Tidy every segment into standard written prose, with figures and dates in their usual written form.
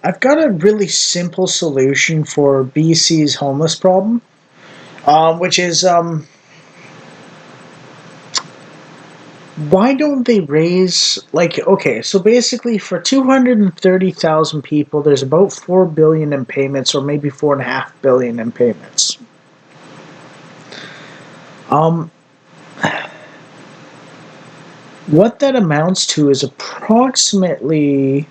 I've got a really simple solution for BC's homeless problem, which is why don't they raise, like, okay, so basically for 230,000 people, there's about 4 billion in payments, or maybe 4.5 billion in payments. Um, what that amounts to is approximately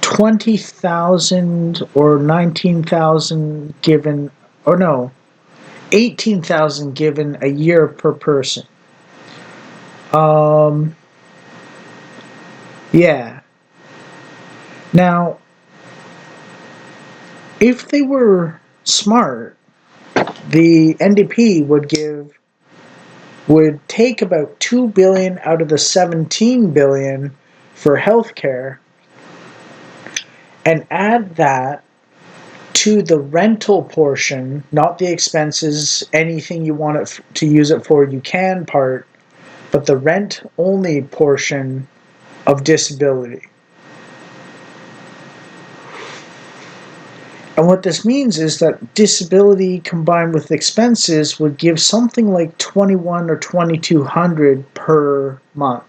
20,000 or 19,000 given, or no, 18,000 given a year per person. Um, yeah. Now, if they were smart, the NDP would take about 2 billion out of the 17 billion for healthcare and add that to the rental portion, not the expenses, anything you want it to use it for, you can part, but the rent only portion of disability. And what this means is that disability combined with expenses would give something like 21 or 2200 per month.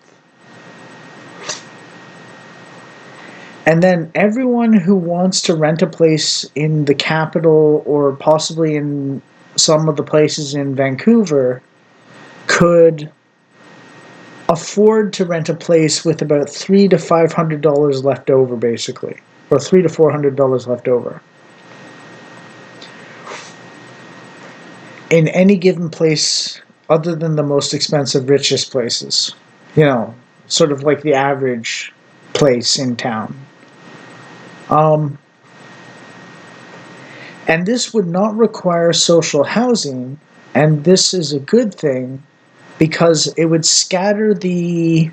And then everyone who wants to rent a place in the capital or possibly in some of the places in Vancouver could afford to rent a place with about $300 to $500 left over, basically, or $300 to $400 left over in any given place other than the most expensive, richest places. You know, sort of like the average place in town. Um, and this would not require social housing, and this is a good thing because it would scatter the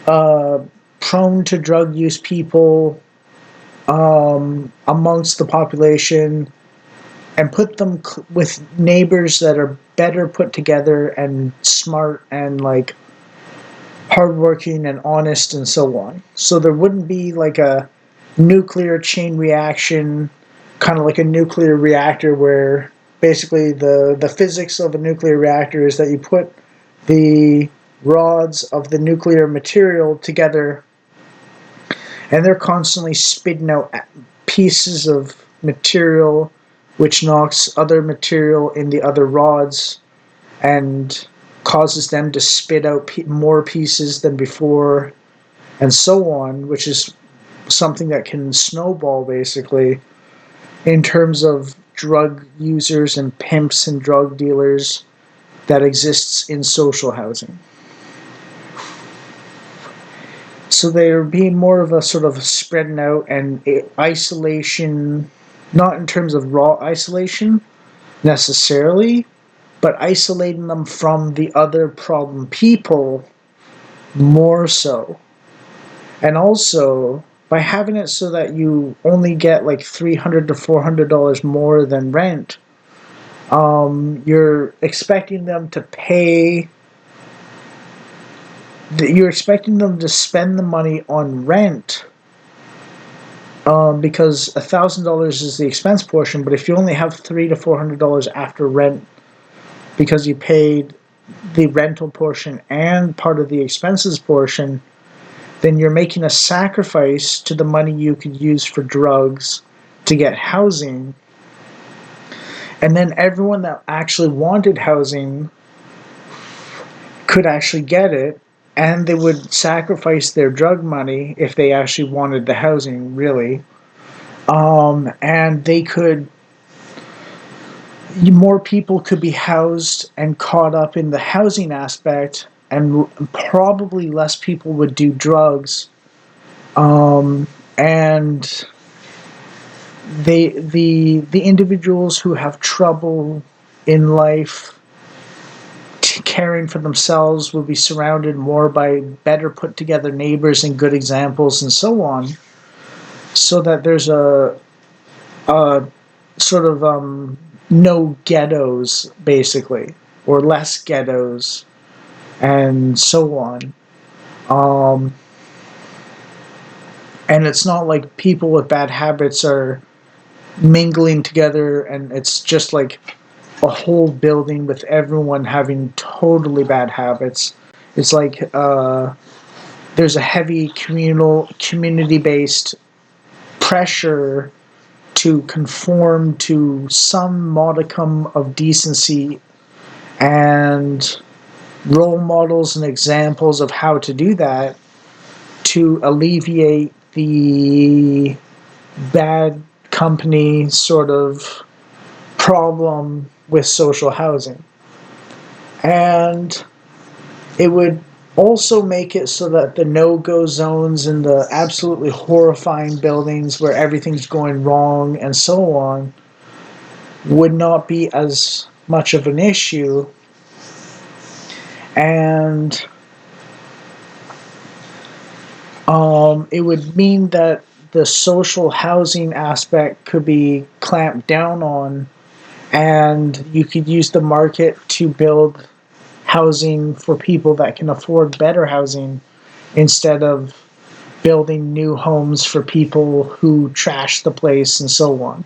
uh, prone to drug use people amongst the population and put them with neighbors that are better put together and smart and like hardworking and honest and so on. So there wouldn't be like a nuclear chain reaction, kind of like a nuclear reactor where basically the physics of a nuclear reactor is that you put the rods of the nuclear material together and they're constantly spitting out pieces of material which knocks other material in the other rods and causes them to spit out more pieces than before and so on, which is something that can snowball basically in terms of drug users and pimps and drug dealers that exists in social housing. So they're being more of a sort of spreading out and isolation, not in terms of raw isolation necessarily, but isolating them from the other problem people more so. And also, by having it so that you only get like $300 to $400 more than rent, you're expecting them to pay. You're expecting them to spend the money on rent because $1,000 is the expense portion. But if you only have $300 to $400 after rent because you paid the rental portion and part of the expenses portion, then you're making a sacrifice to the money you could use for drugs to get housing. And then everyone that actually wanted housing could actually get it, and they would sacrifice their drug money if they actually wanted the housing, really. And they could, more people could be housed and caught up in the housing aspect, and probably less people would do drugs. And the individuals who have trouble in life caring for themselves will be surrounded more by better put together neighbors and good examples and so on, so that there's a sort of no ghettos basically, or less ghettos and so on. And it's not like people with bad habits are mingling together and it's just like a whole building with everyone having totally bad habits. It's like there's a heavy community based pressure to conform to some modicum of decency and role models and examples of how to do that to alleviate the bad company sort of problem with social housing. And it would also make it so that the no-go zones and the absolutely horrifying buildings where everything's going wrong and so on would not be as much of an issue. And it would mean that the social housing aspect could be clamped down on, and you could use the market to build housing for people that can afford better housing instead of building new homes for people who trash the place and so on.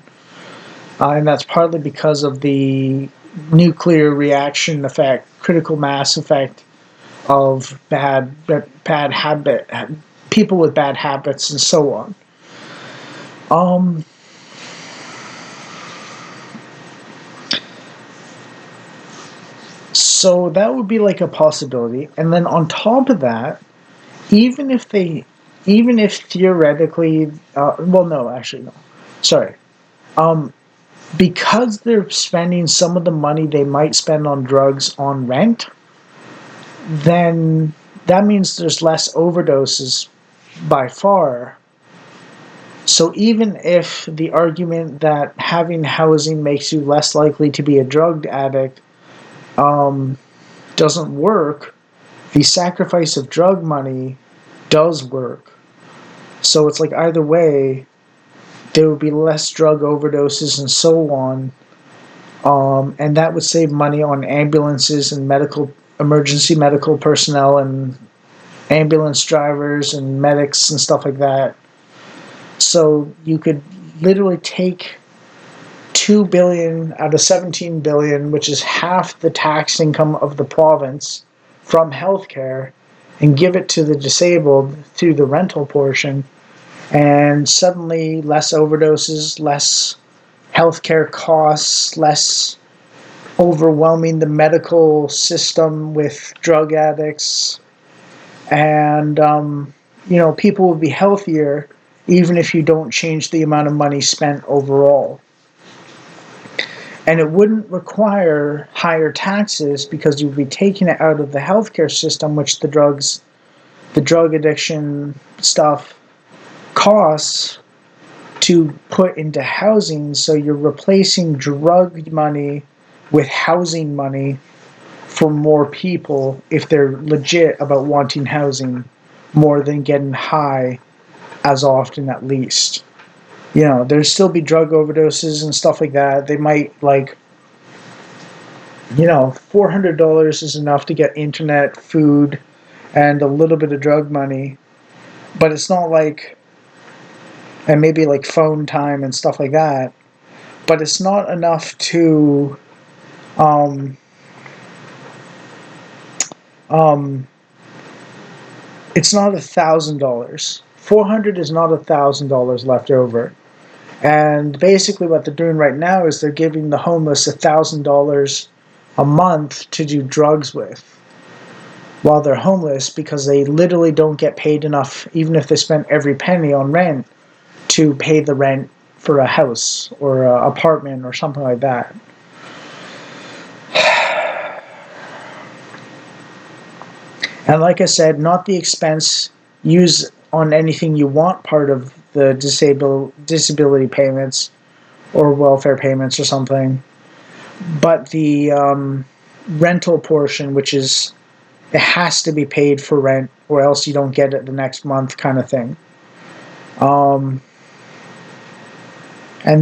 And that's partly because of the nuclear reaction effect, critical mass effect of bad habit, people with bad habits and so on. Um, so that would be like a possibility. And then on top of that, even if they, even if theoretically, well, no, actually, no. Sorry. Um, because they're spending some of the money they might spend on drugs on rent, then that means there's less overdoses by far. So even if the argument that having housing makes you less likely to be a drug addict doesn't work, the sacrifice of drug money does work. So it's like either way, there would be less drug overdoses and so on. And that would save money on ambulances and emergency medical personnel and ambulance drivers and medics and stuff like that. So you could literally take 2 billion out of 17 billion, which is half the tax income of the province from healthcare, and give it to the disabled through the rental portion, and suddenly less overdoses, less healthcare costs, less overwhelming the medical system with drug addicts, and people will be healthier even if you don't change the amount of money spent overall. And it wouldn't require higher taxes because you'd be taking it out of the healthcare system, which the drug addiction stuff costs, to put into housing. So you're replacing drug money with housing money for more people if they're legit about wanting housing more than getting high as often, at least. There'd still be drug overdoses and stuff like that. They might $400 is enough to get internet, food, and a little bit of drug money. But it's not like, and maybe like phone time and stuff like that. But it's not enough to, um, um, it's not $1,000. 400 is not $1,000 left over. And basically what they're doing right now is they're giving the homeless $1,000 a month to do drugs with while they're homeless, because they literally don't get paid enough, even if they spend every penny on rent, to pay the rent for a house or an apartment or something like that. And like I said, not the expense, use on anything you want part of the disability payments or welfare payments or something, but the rental portion, which is, it has to be paid for rent or else you don't get it the next month, kind of thing. And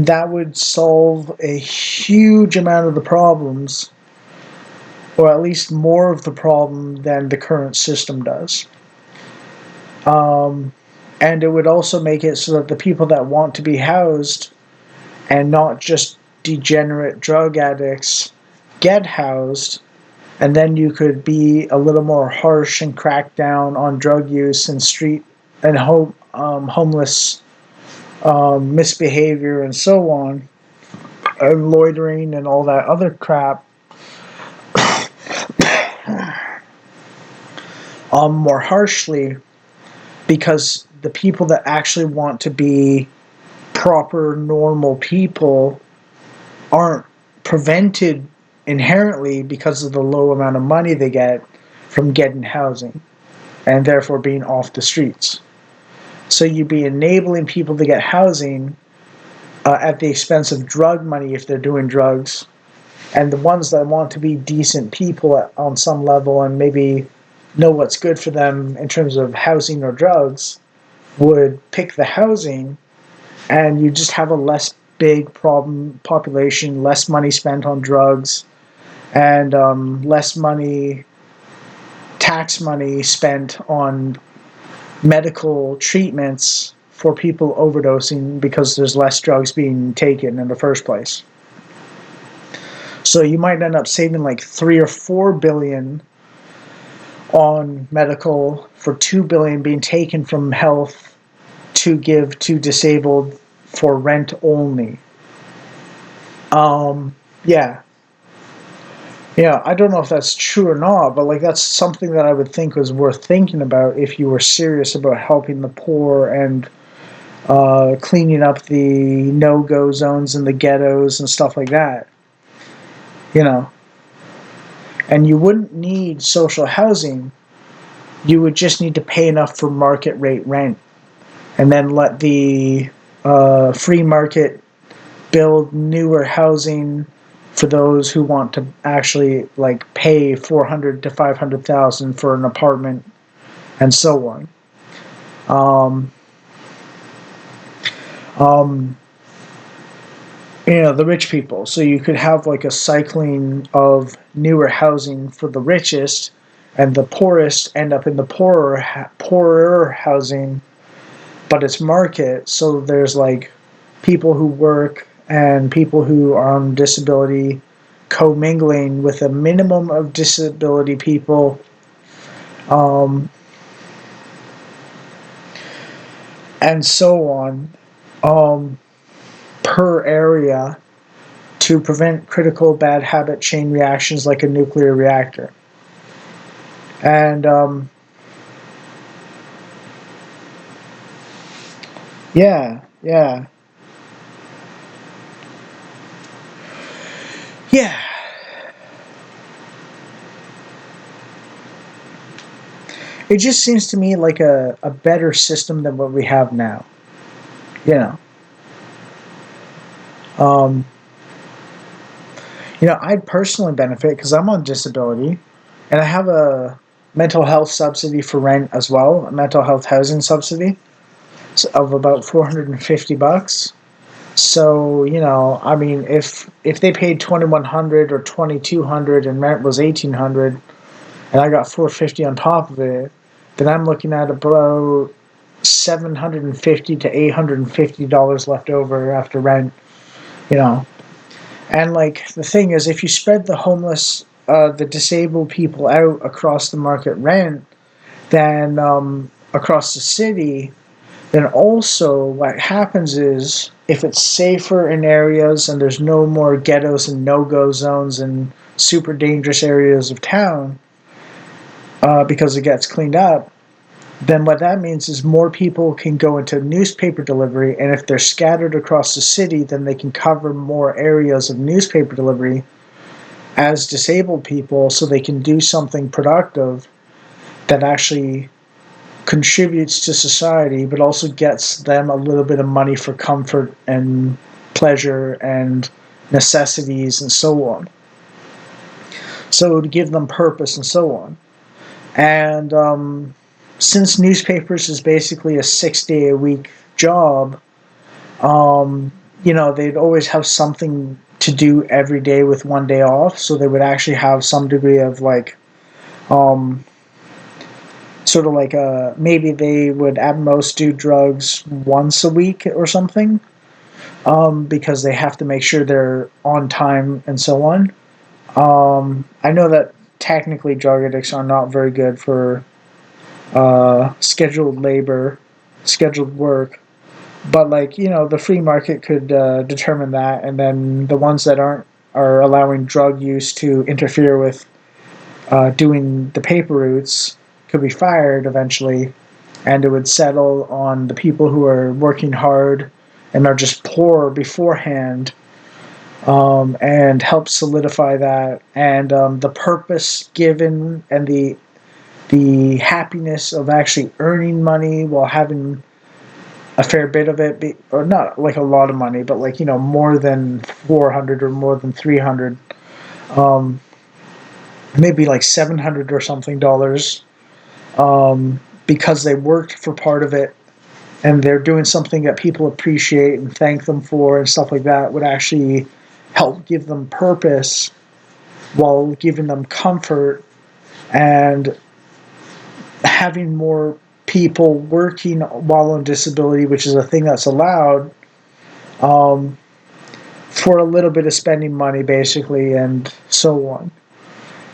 that would solve a huge amount of the problems, or at least more of the problem than the current system does. And it would also make it so that the people that want to be housed and not just degenerate drug addicts get housed, and then you could be a little more harsh and crack down on drug use and street and homeless misbehavior and so on, and loitering and all that other crap, more harshly, because the people that actually want to be proper, normal people aren't prevented inherently because of the low amount of money they get from getting housing and therefore being off the streets. So you'd be enabling people to get housing at the expense of drug money if they're doing drugs. And the ones that want to be decent people on some level and maybe know what's good for them in terms of housing or drugs would pick the housing, and you just have a less big problem population, less money spent on drugs, and less money, tax money spent on medical treatments for people overdosing because there's less drugs being taken in the first place. So you might end up saving like 3 or 4 billion on medical for 2 billion being taken from health to give to disabled for rent only. Yeah. Yeah, I don't know if that's true or not, but like that's something that I would think was worth thinking about if you were serious about helping the poor and cleaning up the no-go zones in the ghettos and stuff like that. You know, and you wouldn't need social housing. You would just need to pay enough for market rate rent, and then let the free market build newer housing for those who want to actually like pay 400 to 500,000 for an apartment, and so on. Um, um, the rich people. So you could have like a cycling of newer housing for the richest, and the poorest end up in the poorer housing, but it's market. So there's like people who work and people who are on disability commingling with a minimum of disability people, um, and so on, um, per area, to prevent critical bad habit chain reactions like a nuclear reactor. And yeah, yeah, yeah. It just seems to me like a better system than what we have now. You know, um, I'd personally benefit because I'm on disability, and I have a mental health subsidy for rent as well, a mental health housing subsidy of about $450. So I mean, if they paid 2,100 or 2,200 and rent was 1,800, and I got 450 on top of it, then I'm looking at about $750 to $850 left over after rent. You know, and like the thing is, if you spread the homeless, the disabled people out across the market rent, then across the city, then also what happens is if it's safer in areas and there's no more ghettos and no-go zones and super dangerous areas of town, because it gets cleaned up, then what that means is more people can go into newspaper delivery, and if they're scattered across the city, then they can cover more areas of newspaper delivery as disabled people, so they can do something productive that actually contributes to society, but also gets them a little bit of money for comfort and pleasure and necessities and so on. So to give them purpose and so on. And since newspapers is basically a 6 day a week job, they'd always have something to do every day with one day off. So they would actually have some degree of like sort of like maybe they would at most do drugs once a week or something, because they have to make sure they're on time and so on. I know that technically drug addicts are not very good for scheduled labor, scheduled work, but like the free market could determine that, and then the ones that aren't are allowing drug use to interfere with doing the paper routes could be fired eventually, and it would settle on the people who are working hard and are just poor beforehand, and help solidify that, and the purpose given and the happiness of actually earning money while having a fair bit of it be, or not like a lot of money, but like more than 400 or more than 300, um, maybe like 700 or something dollars, because they worked for part of it and they're doing something that people appreciate and thank them for and stuff like that, would actually help give them purpose while giving them comfort, and having more people working while on disability, which is a thing that's allowed, um, for a little bit of spending money, basically, and so on.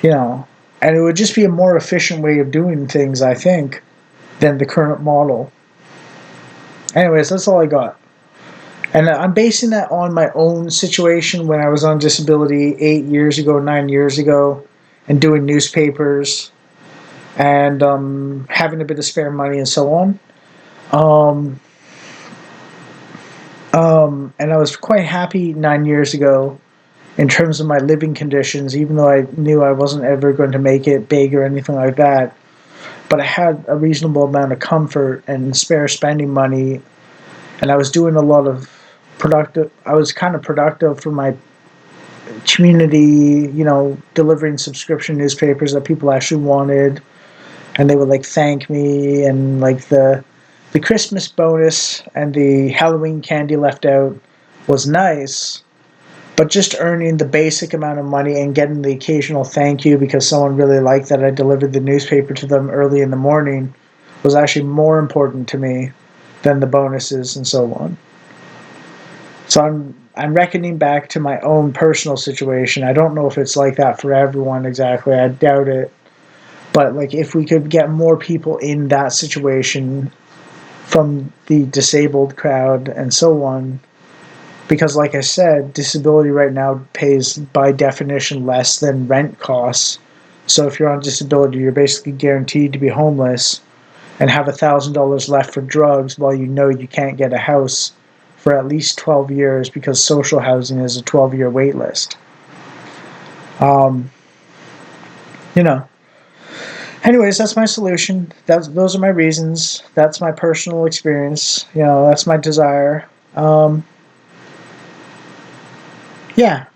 You know, and it would just be a more efficient way of doing things, I think, than the current model. Anyways, that's all I got. And I'm basing that on my own situation when I was on disability 8 years ago, 9 years ago, and doing newspapers and having a bit of spare money and so on. Um, and I was quite happy 9 years ago in terms of my living conditions, even though I knew I wasn't ever going to make it big or anything like that. But I had a reasonable amount of comfort and spare spending money, and I was doing a lot of productive. I was kind of productive for my community, delivering subscription newspapers that people actually wanted, and they would like thank me, and like the Christmas bonus and the Halloween candy left out was nice, but just earning the basic amount of money and getting the occasional thank you because someone really liked that I delivered the newspaper to them early in the morning was actually more important to me than the bonuses and so on. So I'm reckoning back to my own personal situation. I don't know if it's like that for everyone exactly. I doubt it. But like if we could get more people in that situation from the disabled crowd and so on, because like I said, disability right now pays by definition less than rent costs. So if you're on disability, you're basically guaranteed to be homeless and have $1,000 left for drugs while you know you can't get a house for at least 12 years because social housing is a 12-year wait list. Um, you know. Anyways, that's my solution. Those are my reasons. That's my personal experience. That's my desire. Yeah,